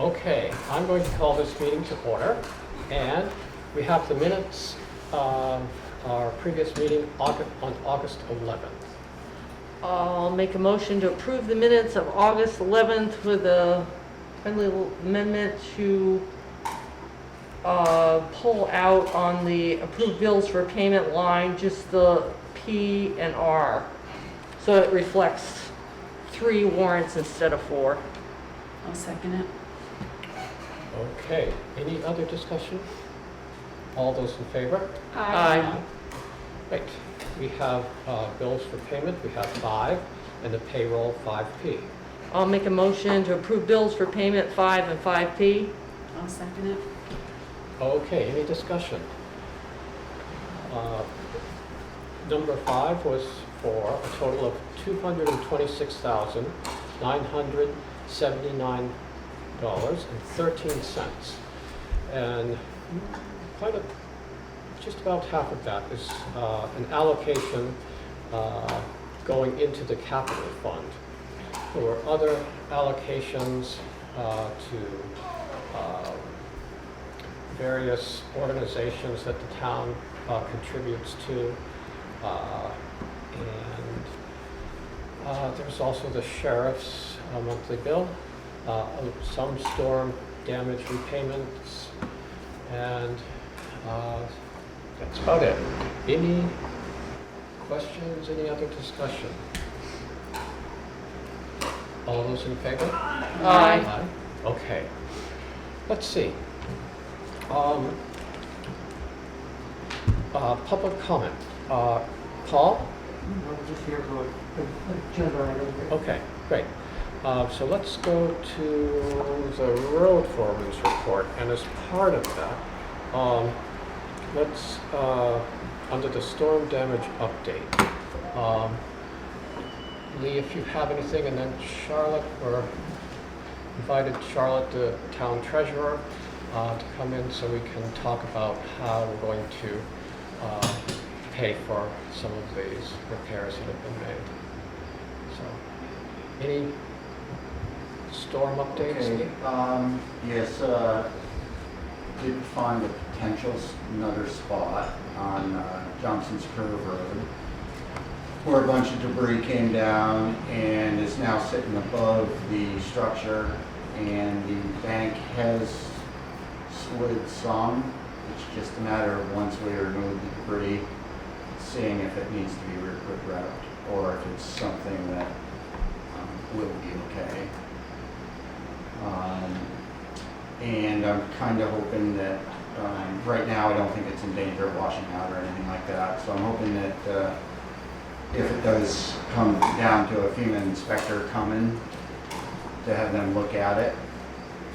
Okay, I'm going to call this meeting to order, and we have the minutes of our previous meeting on August 11th. I'll make a motion to approve the minutes of August 11th with a friendly amendment to pull out on the approved bills for payment line just the P and R. So it reflects 3 warrants instead of 4. I'll second it. Okay, any other discussion? All those in favor? Aye. Right, we have bills for payment, we have 5, and the payroll 5P. I'll make a motion to approve bills for payment 5 and 5P. I'll second it. Okay, any discussion? Number 5 was for a total of $226,979.13, and just about half of that is an allocation going into the capital fund. There were other allocations to various organizations that the town contributes to, and there's also the sheriff's monthly bill, some storm damage repayments, and that's about it. Any questions, any other discussion? All those in favor? Aye. Okay. Let's see. Public comment. Paul? I'm just here for agenda item. Okay, great. So let's go to the road foreman's report, and as part of that, let's, under the storm damage update, Lee, if you have anything, and then Charlotte, or invited Charlotte, the town treasurer, to come in so we can talk about how we're going to pay for some of these repairs that have been made. So, any storm updates? Okay, yes, did find a potential another spot on Johnson's Curve Road where a bunch of debris came down and is now sitting above the structure, and the bank has slid some. It's just a matter of once we remove the debris, seeing if it needs to be rerouted or if it's something that will be okay. And I'm kind of hoping that, right now I don't think it's in danger of washing out or anything like that, so I'm hoping that if it does come down to a FEMA inspector coming, to have them look at it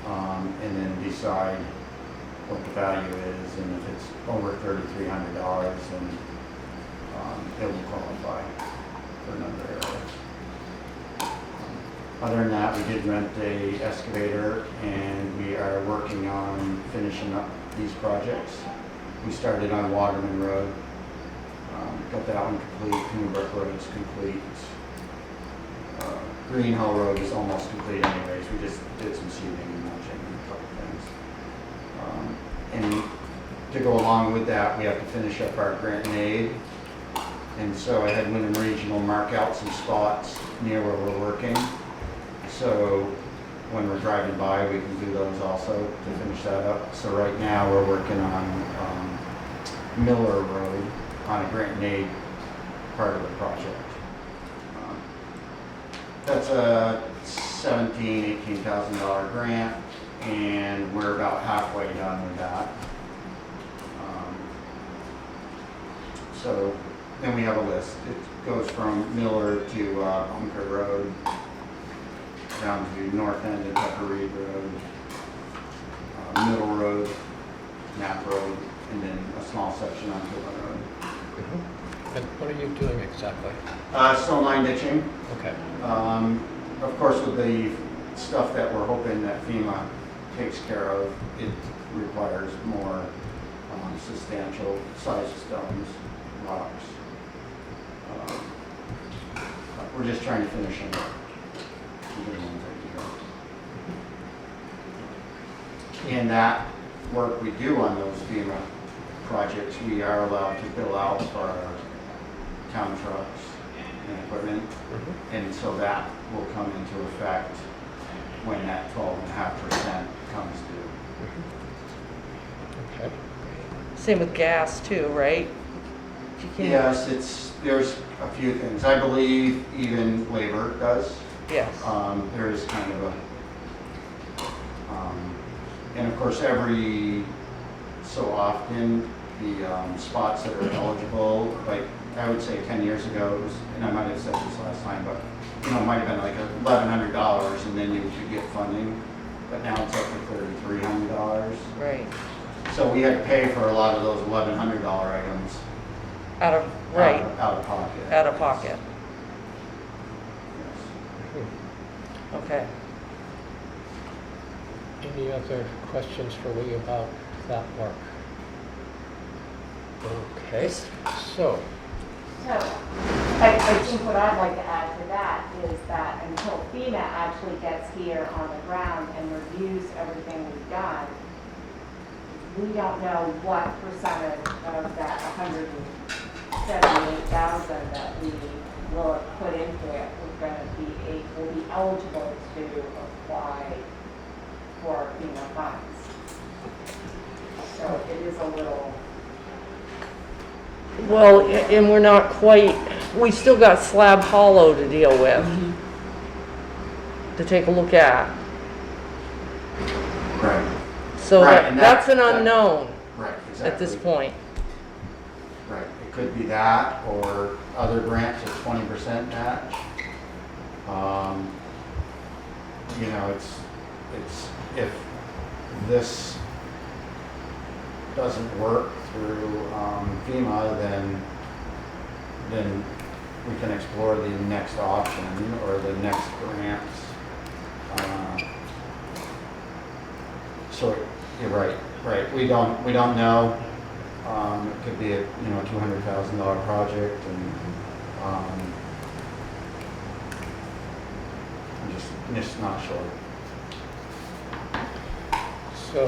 and then decide what the value is, and if it's over $3,300, then it will qualify for another area. Other than that, we did rent a excavator, and we are working on finishing up these projects. We started on Waterman Road, got that one complete. Newbrook Road is complete. Green Hill Road is almost complete anyways. We just did some seeding and mulching and a couple things. And to go along with that, we have to finish up our grant and aid. And so I had Windham Regional mark out some spots near where we're working. So when we're driving by, we can do those also to finish that up. So right now we're working on Miller Road on a grant and aid part of the project. That's a $17,000, $18,000 grant, and we're about halfway done with that. So then we have a list. It goes from Miller to Bunker Road, down to North End and Tucker Reed Road, Middle Road, Knapp Road, and then a small section on Kipling Road. And what are you doing exactly? Stone line ditching. Okay. Of course, with the stuff that we're hoping that FEMA takes care of, it requires more substantial size stones, rocks. We're just trying to finish them up. And that work we do on those FEMA projects, we are allowed to bill out for our town trucks and equipment. And so that will come into effect when that 12.5% comes due. Okay. Same with gas too, right? If you can- Yes, there's a few things. I believe even labor does. Yes. There is kind of and of course every so often the spots that are eligible, like I would say 10 years ago, it was, and I might have said this last time, but it might have been like $1,100 and then you could get funding, but now it's up to $3,300. Right. So we had to pay for a lot of those $1,100 items Out of, right, out of pocket. out of pocket. Yes. Okay. Any other questions for Lee about that work? Okay, so, So, I think what I'd like to add to that is that until FEMA actually gets here on the ground and reviews everything we've done, we don't know what percentage of that 178,000 that we will have put into it will be eligible to apply for FEMA funds. So it is a little. Well, and we're not quite, we still got Slab Hollow to deal with, to take a look at. Right. So Right, and that's an that- unknown Right, exactly. at this point. Right, it could be that, or other grants at 20% match. It's, if this doesn't work through FEMA, then we can explore the next option or the next grants. So you're right. We don't know. It could be a $200,000 project, and I'm just not sure. so,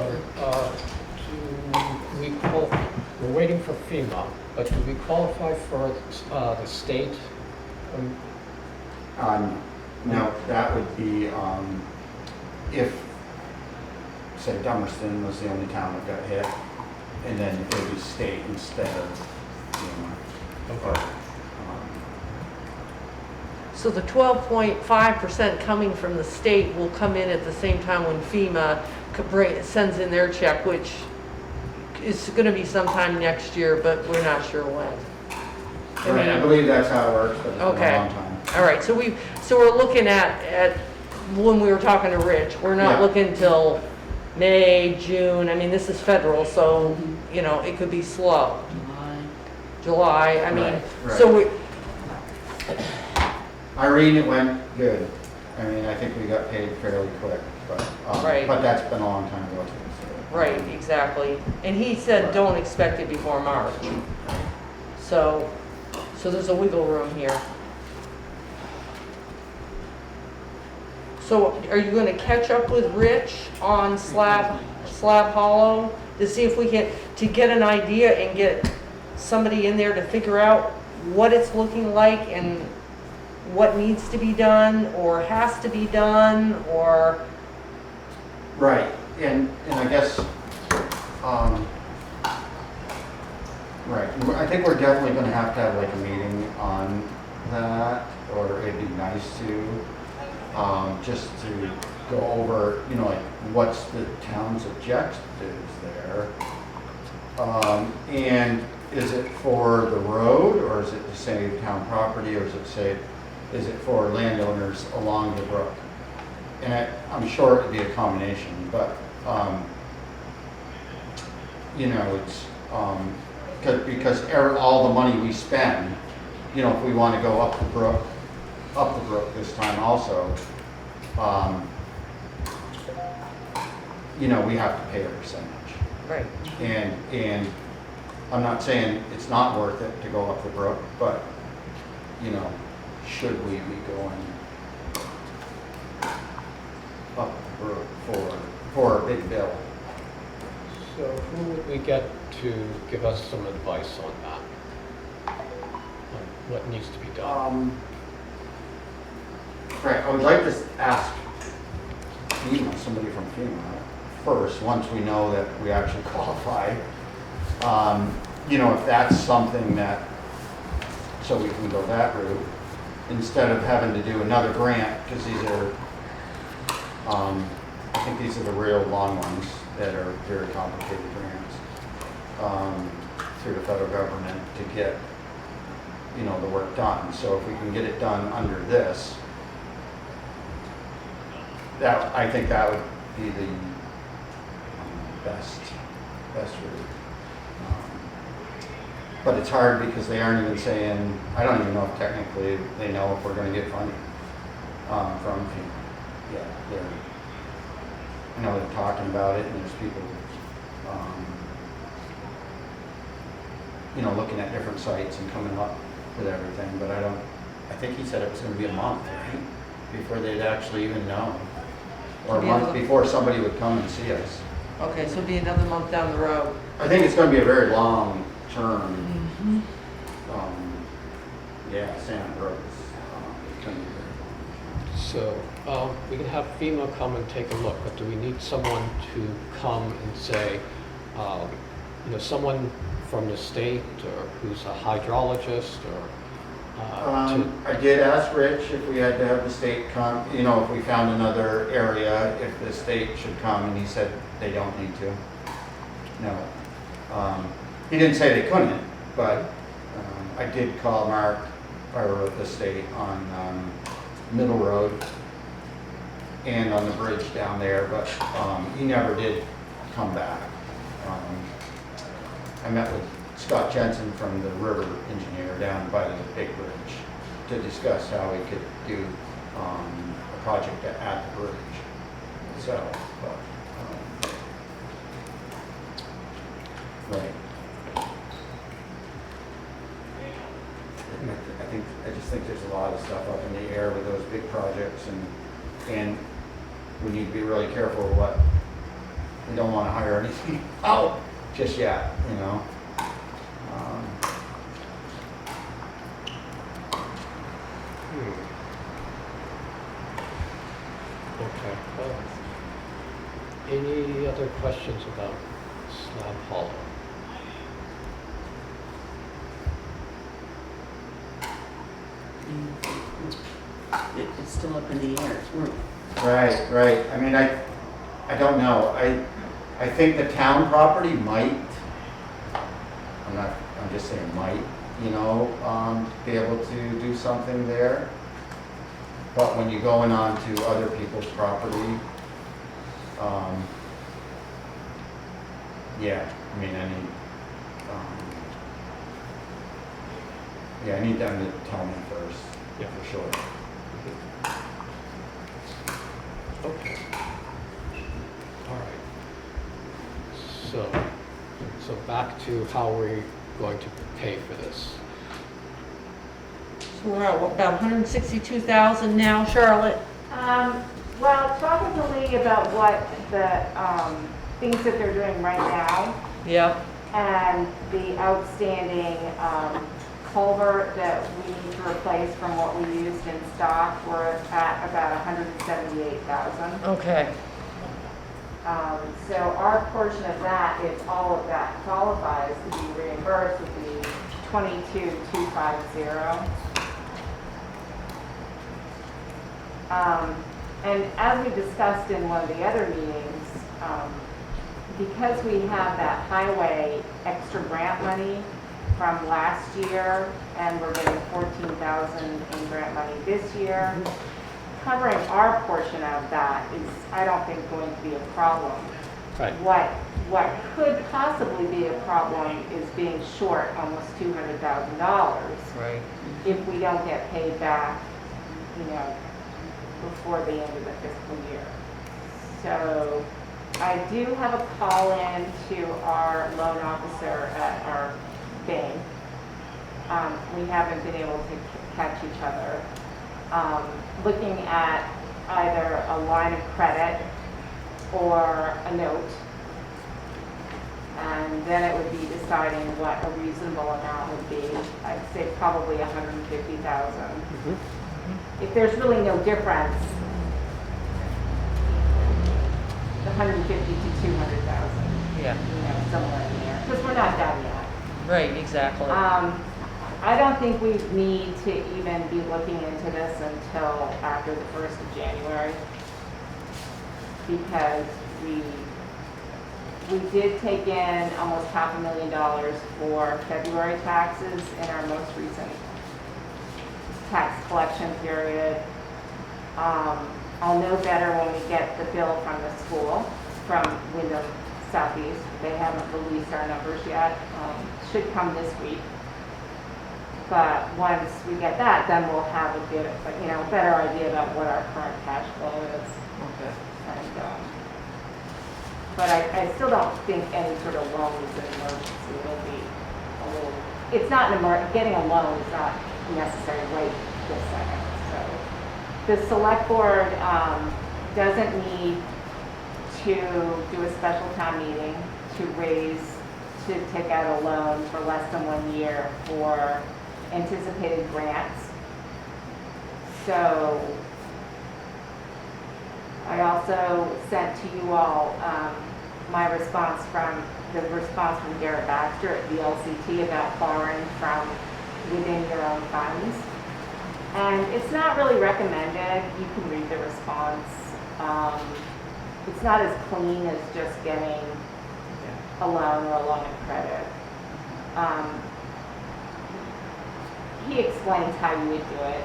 we're waiting for FEMA, but do we qualify for the state? No, that would be if, say, Dummerston was the only town that got hit, and then it would be state instead of FEMA. Okay. So the 12.5% coming from the state will come in at the same time when FEMA sends in their check, which is going to be sometime next year, but we're not sure when. Right, I believe that's how it works, but it's been Okay. a long time. All right, so we're looking at when we were talking to Rich, we're not Yeah. looking till May, June. I mean, this is federal, so, it could be slow. July, I mean, Right, so right. Irene, it went good. I mean, I think we got paid fairly quick, but Right. but that's been a long time ago too. So. right, exactly. And he said, don't expect it before March. So there's a wiggle room here. So are you gonna catch up with Rich on Slab Hollow to see if we can, to get an idea and get somebody in there to figure out what it's looking like and what needs to be done or has to be done, or? Right, and I guess, right, I think we're definitely gonna have to have like a meeting on that, or it'd be nice to, just to go over, like what's the town's objectives there. And is it for the road, or is it to save town property, or is it for landowners along the brook? And I'm sure it'd be a combination, but, it's, because all the money we spend, if we want to go up the brook this time also, we have to pay a percentage. Right. And I'm not saying it's not worth it to go up the brook, but, should we be going up the brook for a big bill? who would we get to give us some advice on that? On what needs to be done? Right, I would like to ask FEMA, somebody from FEMA first, once we know that we actually qualify. You know, if that's something that, so we can go that route, instead of having to do another grant, because these are, I think these are the real long ones that are very complicated grants through the federal government to get, you know, the work done. So if we can get it done under this, that, I think that would be the best route. But it's hard because they aren't even saying, I don't even know if technically they know if we're going to get funding from FEMA. Yeah, I know they're talking about it, and there's people, you know, looking at different sites and coming up with everything. But I think he said it was going to be a month, right, before they'd actually even know, or a month before somebody would come and see us. Okay, so it'll be another month down the road. I think it's going to be a very long term. Yeah, Santa Rose. It's going to be very long. So we can have FEMA come and take a look, but do we need someone to come and say, you know, someone from the state or who's a hydrologist or I did ask Rich if we had to have the state come, you know, if we found another area, if the state should come, and he said they don't need to. No. He didn't say they couldn't, but I did call Mark, or the state, on Middle Road and on the bridge down there, but he never did come back. I met with Scott Jensen from the river engineer down by the big bridge to discuss how we could do a project at the bridge. So, right. I just think there's a lot of stuff up in the air with those big projects, and we need to be really careful what, we don't want to hire anything out just yet, you know. Okay. Any other questions about Slab Hollow? It's still up in the air. Right. I mean, I don't know. I think the town property might, I'm just saying might, you know, be able to do something there. But when you're going on to other people's property, yeah, I mean, I need them to tell me first, Yeah. for sure. Okay. All right. So back to how we're going to pay for this. So we're at, what, about 162,000 now, Charlotte? Well, talking to Lee about what the things that they're doing right now Yep. and the outstanding culvert that we need to replace from what we used in stock, we're at about 178,000. Okay. So our portion of that, if all of that qualifies to be reimbursed, would be 22,250. And as we discussed in one of the other meetings, because we have that highway extra grant money from last year, and we're getting 14,000 in grant money this year, covering our portion of that is, I don't think, going to be a problem. Right. What could possibly be a problem is being short almost $200,000 Right. if we don't get paid back, you know, before the end of the fiscal year. So I do have a call in to our loan officer at our bank. We haven't been able to catch each other. Looking at either a line of credit or a note. And then it would be deciding what a reasonable amount would be. I'd say probably 150,000. If there's really no difference, 150 to 200,000, Yeah, somewhere in there, because we're not done yet. right, exactly. I don't think we need to even be looking into this until after the 1st of January, because we did take in almost $500,000 for February taxes in our most recent tax collection period. I'll know better when we get the bill from the school, from Windham Southeast. They haven't released our numbers yet. Should come this week. But once we get that, then we'll have a bit of, better idea about what our current cash flow is. Okay. And, but I still don't think any sort of loan is an emergency. It'll be a little, it's not an getting a loan is not necessary right this second. So the select board doesn't need to do a special town meeting to take out a loan for less than 1 year for anticipated grants. So I also sent to you all my response from Garrett Baxter at the LCT about borrowing from within your own funds. And it's not really recommended. You can read the response. It's not as clean as just getting a loan or a line of credit. He explains how you would do it,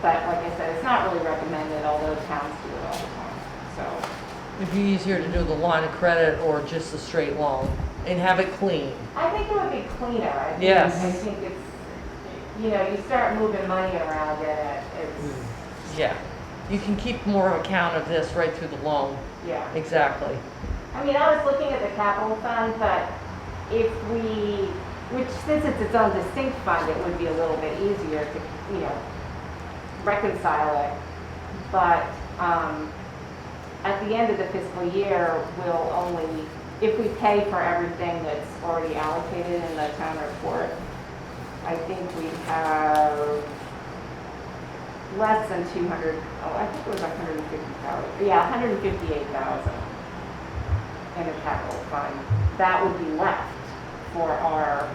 but like I said, it's not really recommended, although towns do it all the time. So It'd be easier to do the line of credit or just a straight loan and have it clean. I think it would be cleaner. I think it's, you start moving money around in it. It's, Yeah. You can keep more of account of this right through the loan. yeah. Exactly. I mean, I was looking at the capital fund, but since it's its own distinct fund, it would be a little bit easier to, reconcile it. But at the end of the fiscal year, we'll only, if we pay for everything that's already allocated in the town report, I think we have less than 200, I think it was 150,000. Yeah, 158,000 in the capital fund. That would be left for our,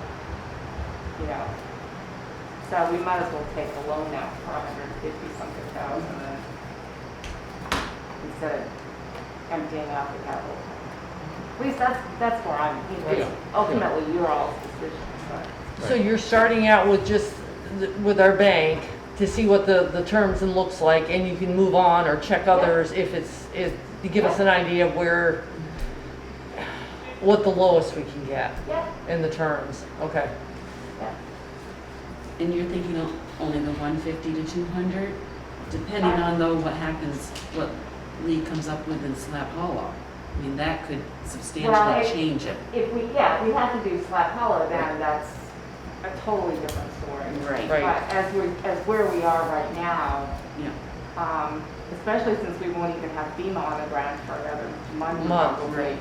so we might as well take a loan out for 150-something thousand instead of emptying out the capital fund. At least that's where I'm, it's ultimately your all's decision, but. So you're starting out with just, with our bank to see what the terms and looks like, and you can move on or check others if to give us an idea of what the lowest we can get in the terms. Okay. And you're thinking of only the 150 to 200, depending on though what happens, what Lee comes up with in Slab Hollow. I mean, that could substantially change it. If we have to do Slab Hollow, then that's a totally different story. Right. Right. But as where we are right now, Yeah. especially since we won't even have FEMA on the ground for another month. Right.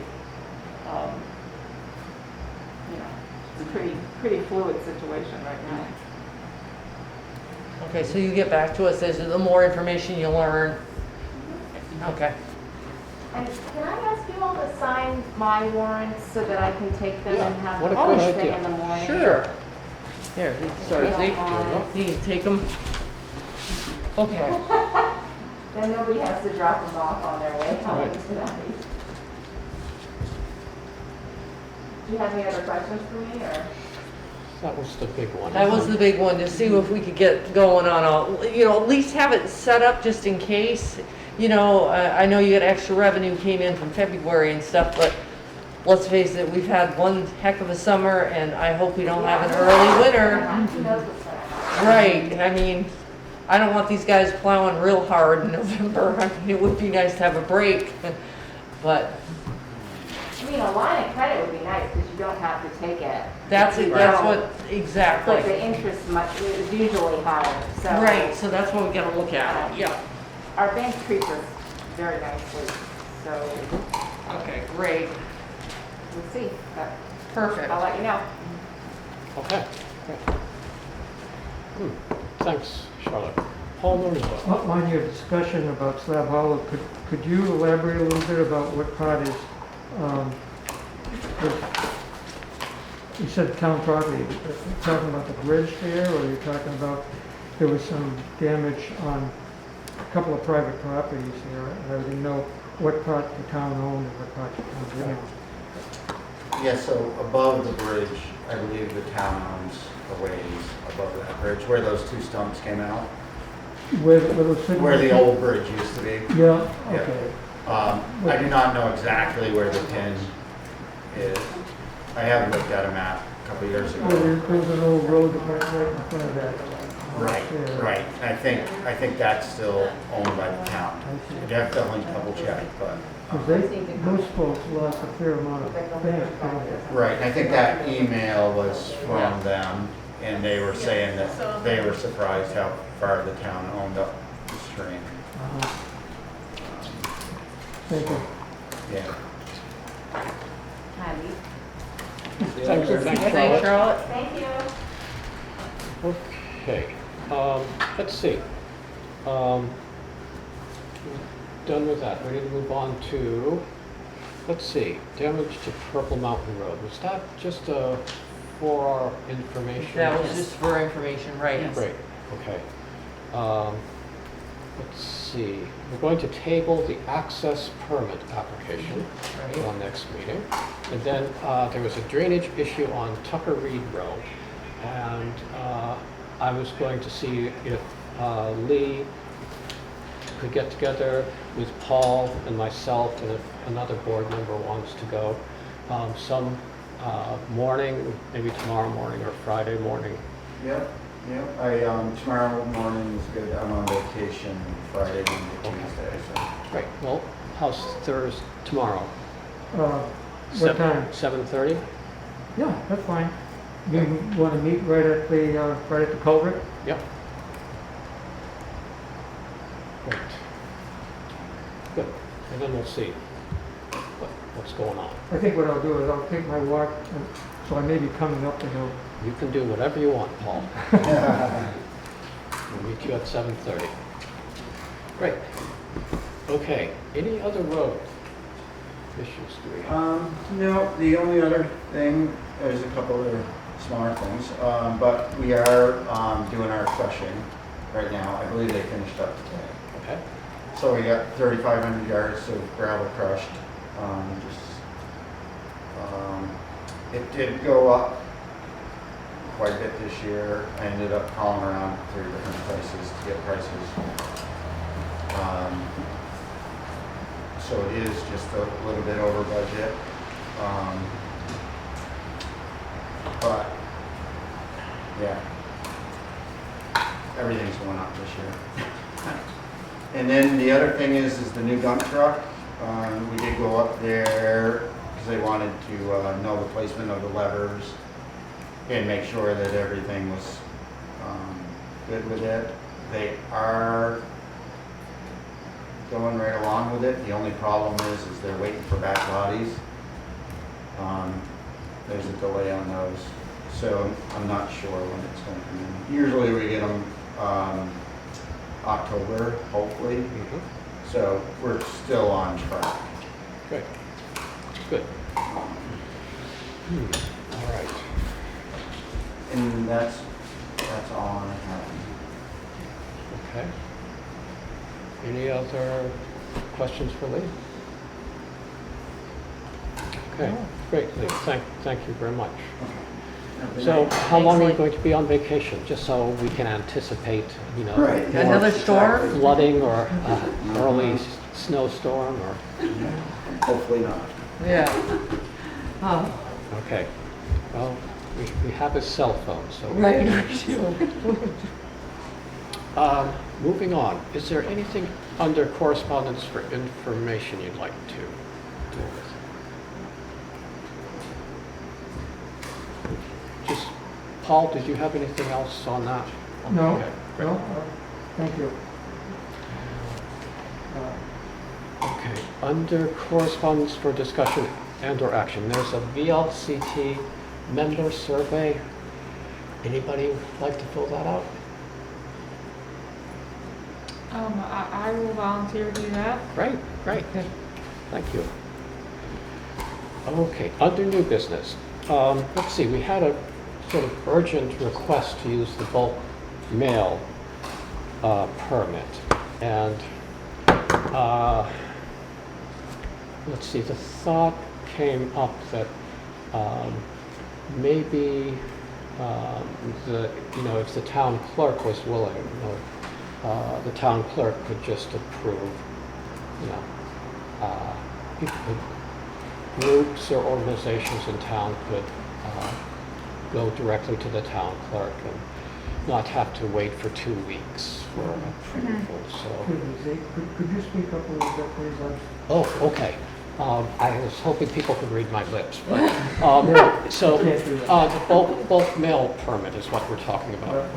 It's a pretty fluid situation right now. Okay, so you get back to us as the more information you learn. Okay. And can I ask you all to sign my warrants so that I can take them and have what a them good first thing idea. in the morning? Sure. Here, sorry, If you don't mind. you can take them. Okay. Then nobody has to drop them off on their way home Right. tonight. Do you have any other questions for me, or? That was the big one. That was the big one, to see if we could get going on at least have it set up just in case. I know you got extra revenue came in from February and stuff, but let's face it, we've had one heck of a summer, and I hope we don't have an early winter. Who knows what's going to happen? Right, I mean, I don't want these guys plowing real hard in November. I mean, it would be nice to have a break, but I mean, a line of credit would be nice because you don't have to take it. that's You that's don't. what, exactly. But the interest is usually higher, so. Right, so that's what we gotta look at, yeah. Our bank treats us very nicely, so Okay, great. we'll see. But Perfect. I'll let you know. Okay, great. Thanks, Charlotte. Paul Norrisville. On your discussion about Slab Hollow, could you elaborate a little bit about what part is, you said town property, are you talking about the bridge there, or are you talking about there was some damage on a couple of private properties here? I didn't know what part the town owned and what part the town didn't. Yeah, so above the bridge, I believe the town owns a ways above that bridge, where those two stumps came out, Where the where the old bridge used to be. Yeah, Yeah. okay. I do not know exactly where the pin is. I have looked at a map a couple years Well, ago. there's an old road that went right in front of that. Right, Yeah. right. I think that's still owned by the town. I see. You'd have to definitely double check, but. 'Cause those folks lost a fair amount of bank, didn't they? Right, and I think that email was from them, and they were saying that they were surprised how far the town owned up the stream. Uh-huh. Thank you. Yeah. Abby. Thanks, Thanks, Charlotte. Charlotte. Thank you. Okay, let's see. Done with that. Ready to move on to, let's see, damage to Purple Mountain Road. Was that just for our information? That was Yes. just for information, right? Yes. Great, okay. Let's see, we're going to table the access permit application Right. on next meeting. And then there was a drainage issue on Tucker Reed Road. And I was going to see if Lee could get together with Paul and myself, and if another board member wants to go, some morning, maybe tomorrow morning or Friday morning. Yep, yep. Tomorrow morning is good. I'm on vacation Friday and Tuesday, so. Great, well, how's Thursday, tomorrow? What time? 7:30? Yeah, that's fine. You want to meet right at the culvert? Yep. Great. Good, and then we'll see what's going on. I think what I'll do is I'll take my walk, so I may be coming up the hill. You can do whatever you want, Paul. We'll meet you at 7:30. Great. Okay, any other road issues do we have? No, the only other thing, there's a couple other smaller things, but we are doing our crushing right now. I believe they finished up today. Okay, So we got 3,500 yards of gravel crushed. It did go up quite a bit this year. I ended up calling around 3 different places to get prices. So it is just a little bit over budget. But yeah, everything's going up this year. And then the other thing is the new dump truck. We did go up there because they wanted to know the placement of the levers and make sure that everything was good with it. They are going right along with it. The only problem is they're waiting for back bodies. There's a delay on those, so I'm not sure when it's going to come in. Usually we get them October, hopefully. So we're still on track. great. Good. All right. And that's all I have. Okay. Any other questions for Lee? Okay, great, Lee. Thank you very much. So how long are you going to be on vacation? Just so we can anticipate, you know, Right. Another storm? flooding or early snowstorm or, Hopefully not. Yeah. Oh, okay. Well, we have his cell phone, so. right. Moving on, is there anything under correspondence for information you'd like to deal with? Just, Paul, did you have anything else on that? No, Okay, great. no, thank you. Okay, under correspondence for discussion and/or action. There's a VLCT member survey. Anybody like to fill that out? I will volunteer to do that. Great, great. Thank you. Okay, under new business. Let's see, we had a sort of urgent request to use the bulk mail permit. And let's see, the thought came up that maybe if the town clerk was willing, the town clerk could just approve, groups or organizations in town could go directly to the town clerk and not have to wait for 2 weeks for approval, so. Could you speak up a little bit, please? Oh, okay. I was hoping people could read my lips, but, so, Can't do that. the bulk mail permit is what we're talking about.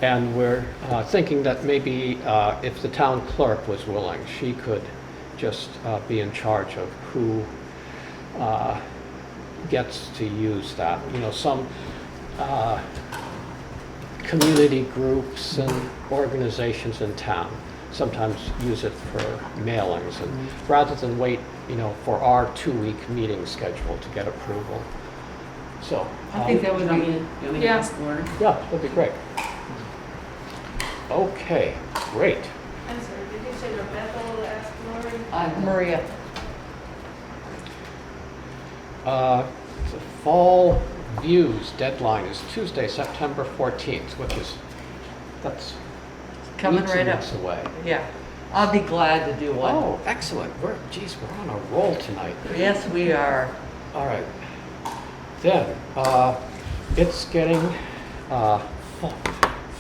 And we're thinking that maybe if the town clerk was willing, she could just be in charge of who gets to use that. Some community groups and organizations in town sometimes use it for mailings, and rather than wait, for our 2-week meeting schedule to get approval. So. I think that would be, You want me to Yeah. ask Laura? Yeah, that'd be great. Okay, great. I'm sorry, did you say Rebecca will ask Lori? Maria. The fall views deadline is Tuesday, September 14th, that's Coming weeks right and up. weeks away. Yeah, I'll be glad to do one. Oh, excellent. We're on a roll tonight. Yes, we are. All right. Then, it's getting,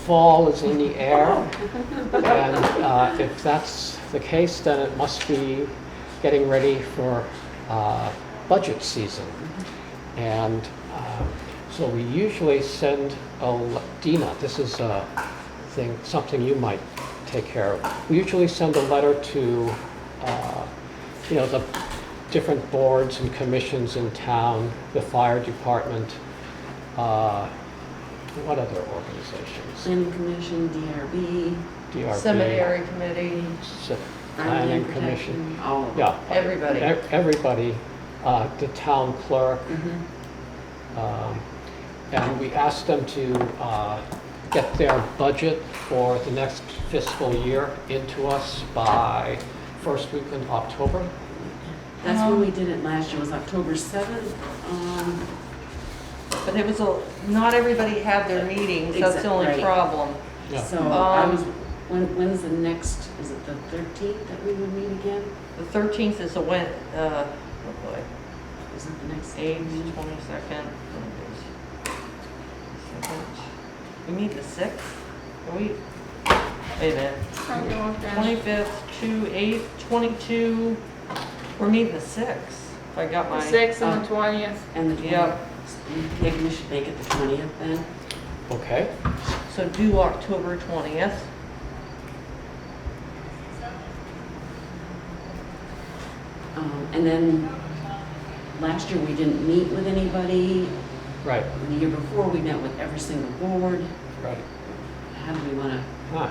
fall is in the air. And if that's the case, then it must be getting ready for budget season. And so we usually send Dina, this is something you might take care of. We usually send a letter to, the different boards and commissions in town, the fire department, what other organizations? Planning Commission, DRB, DRB. Cemetery committee, Planning Protection, Commission. all of them. Yeah. everybody. Everybody, the town clerk. Mhm. And we asked them to get their budget for the next fiscal year into us by first week in October. That's when we did it last year, was October 7th. But it was not everybody had their meetings, that's the only Right. problem. Yeah. So I was, when's the next, is it the 13th that we would meet again? The 13th is oh boy, Is it the next? 8th, 22nd. We meet the 6th? Are we, wait a minute. I'll go off then. 25th, 8th, 22, we're meeting the 6th. If I got The my. 6th and the 20th. And the 20th? Yep. Maybe we should make it the 20th then? Okay. So due October 20th. And then last year we didn't meet with anybody. Right, The year before we met with every single board. right. How do we want to,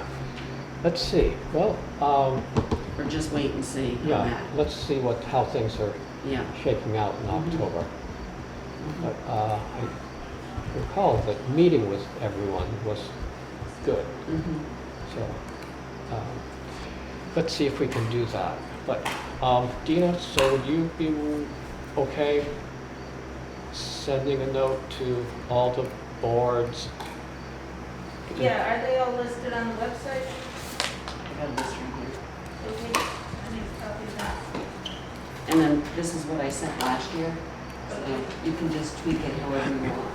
Let's see. Well, or just wait and see on yeah, that? let's see how things are Yeah. shaking out in Mhm. October. But I recall that meeting with everyone was good. Mhm. So, let's see if we can do that. But, Dina, so would you be okay sending a note to all the boards? Yeah, are they all listed on the website? I got this right here. Okay, I need a copy of that. And then this is what I sent last year, so you can just tweak it however you want.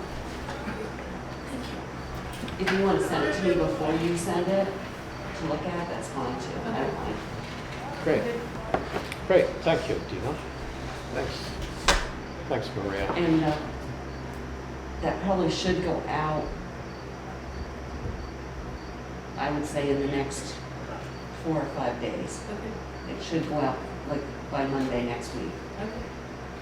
If you want to send it to me before you send it to look at, that's fine too. I don't mind. Great. Great, thank you, Dina. Thanks. Thanks, Maria. And that probably should go out, I would say, in the next 4 or 5 days. Okay. It should go out like by Monday next week. Okay.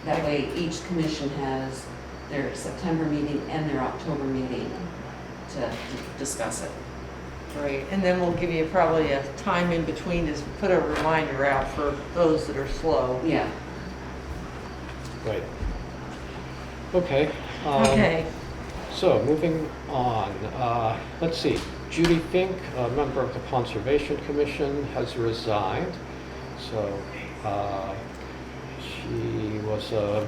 That way, each commission has their September meeting and their October meeting to discuss it. Right, and then we'll give you probably a time in between to put a reminder out for those that are slow. Yeah. Right. Okay. Okay, So, moving on, let's see, Judy Fink, a member of the Conservation Commission, has resigned. So, she was a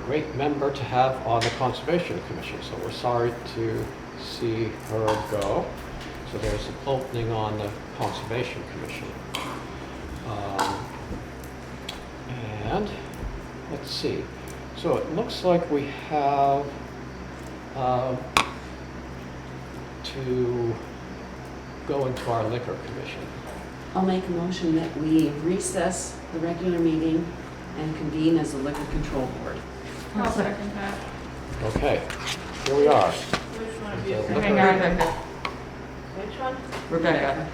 great member to have on the Conservation Commission, so we're sorry to see her go. So there's an opening on the Conservation Commission. And, let's see. So it looks like we have to go into our liquor commission. I'll make a motion that we recess the regular meeting and convene as a liquor control board. I'll second that. Okay, here we are. Which one of you? So hang liquor- on, Rebecca. Which one? Rebecca.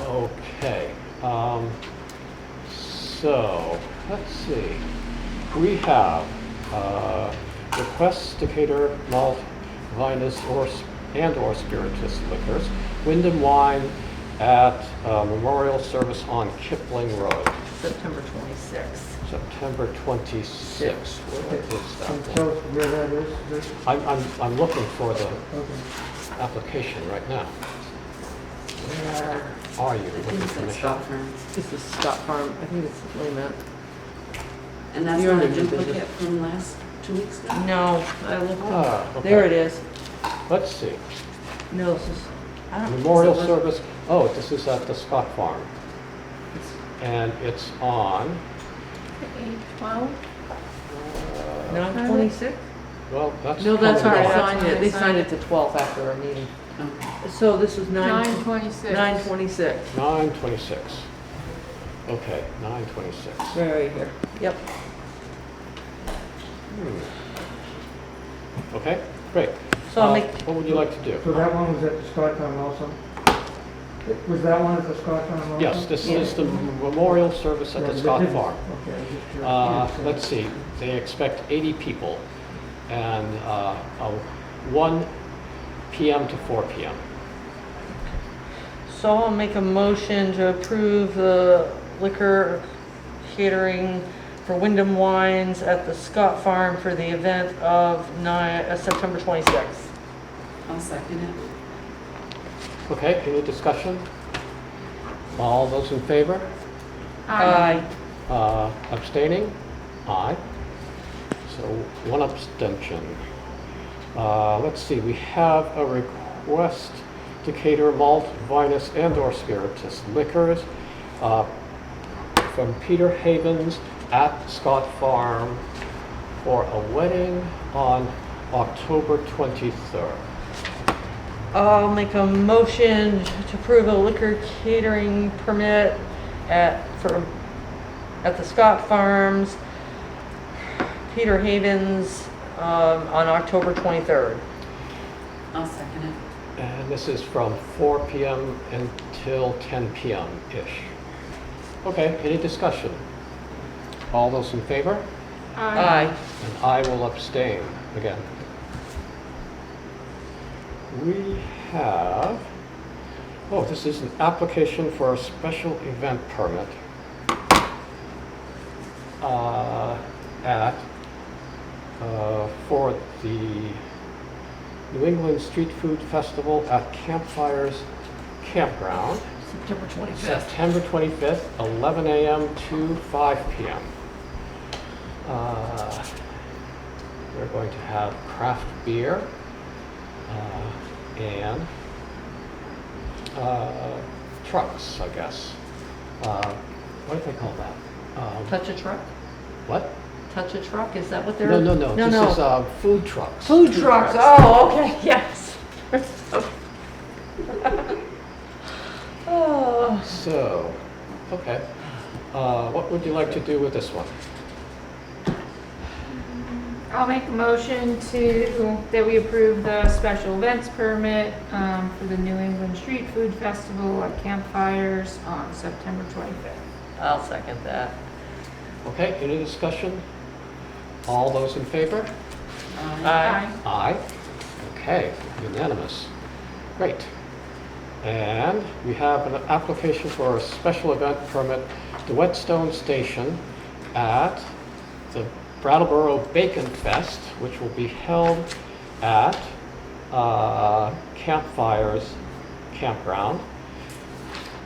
Okay, so, let's see. We have, requests to cater malt, Vinous, or Spirituous liquors, Windham wine at memorial service on Kipling Road, September 26th. September 26th. Where is Can you that tell one? us where that is? I'm looking for the Okay. application right now. Where are you? I think Liquor it's at commission? Scott Farm. This is Scott Farm, I think it's, wait a minute. And that's You're not a in the business. duplicate from last 2 weeks ago? No, I looked, Ah, okay. there it is. Let's see. No, this is, I don't. Memorial is it- service, oh, this is at the Scott Farm. And it's on, Page 12? 9/26? well, that's. No, that's coming all right, up. I signed it, they signed it to 12 after our meeting. Okay. So this was 9/26. 9/26. 9/26. Okay, 9/26. Right here. Yep. Okay, great. So I'll make, What would you like to do? So that one was at the Scott Farm also? Was that one at the Scott Farm also? Yes, this is the memorial service at Yeah, the they Scott didn't- Farm. Okay, I just curious. Let's see, they expect 80 people and 1 PM to 4 PM. so I'll make a motion to approve the liquor catering for Windham Wines at the Scott Farm for the event of September 26th. I'll second it. Okay, any discussion? All those in favor? Aye. Abstaining? Aye. So 1 abstention. Let's see, we have a request to cater malt, Vinous, and/or Spirituous liquors from Peter Havens at Scott Farm for a wedding on October 23rd. I'll make a motion to approve a liquor catering permit at the Scott Farms, Peter Havens, on October 23rd. I'll second it. And this is from 4 PM until 10 PM-ish. Okay, any discussion? All those in favor? Aye. And I will abstain again. We have, oh, this is an application for a special event permit for the New England Street Food Festival at Campfires Campground, September 25th. September 25th, 11 a.m. to 5 p.m. We're going to have craft beer and trucks, I guess. What do they call that? Touch a truck? What? Touch a truck? Is that what they're? No. This is food trucks. Food trucks. Oh, okay, yes. Oh. So, okay. What would you like to do with this one? I'll make a motion that we approve the special events permit for the New England Street Food Festival at Campfires on September 25th. I'll second that. Okay, any discussion? All those in favor? Aye. Aye. Okay, unanimous. Great. And we have an application for a special event permit, the Whetstone Station at the Brattleboro Bacon Fest, which will be held at Campfires Campground,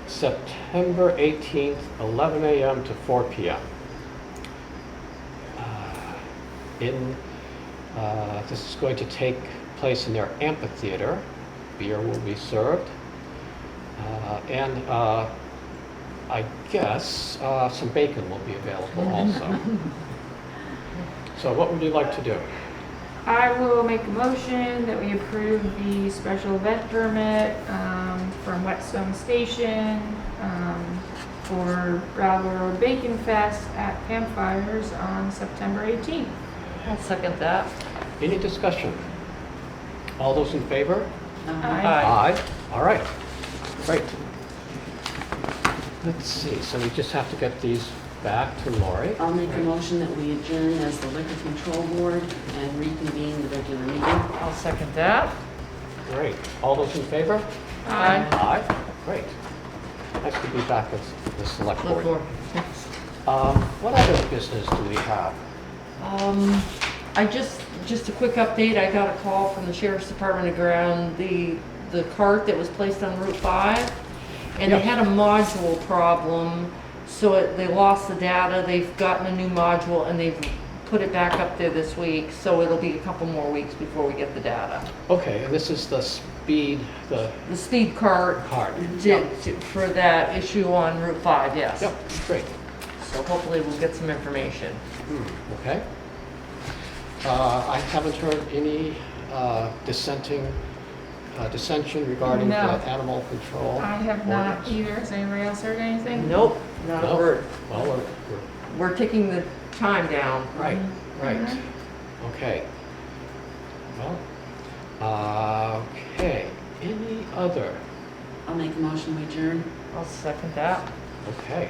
September 18th, 11 a.m. to 4 p.m. This is going to take place in their amphitheater. Beer will be served. And I guess some bacon will be available also. So what would you like to do? I will make a motion that we approve the special event permit from Whetstone Station for Brattleboro Bacon Fest at Campfires on September 18th. I'll second that. Any discussion? All those in favor? Aye. Aye. All right. Great. Let's see. So we just have to get these back to Lori. I'll make a motion that we adjourn as the Liquor Control Board and reconvene the regular meeting. I'll second that. Great. All those in favor? Aye. Aye. Great. Nice to be back at the select Look board. for. What other business do we have? I just a quick update, I got a call from the Sheriff's Department around the cart that was placed on Route 5, and they Yep. had a module problem, so they lost the data, they've gotten a new module, and they've put it back up there this week, so it'll be a couple more weeks before we get the data. Okay, and this is the speed, the The speed cart card. for that issue on Route 5, yes. Yep, great. So hopefully we'll get some information. Okay. I haven't heard any dissension regarding the No. animal control. I have not ordinance. either. Has anybody else heard anything? Nope, not a No. word. Well, We're ticking the time down. right, right. Mhm. Okay. Well, okay. Any other? I'll make a motion we adjourn. I'll second that. Okay.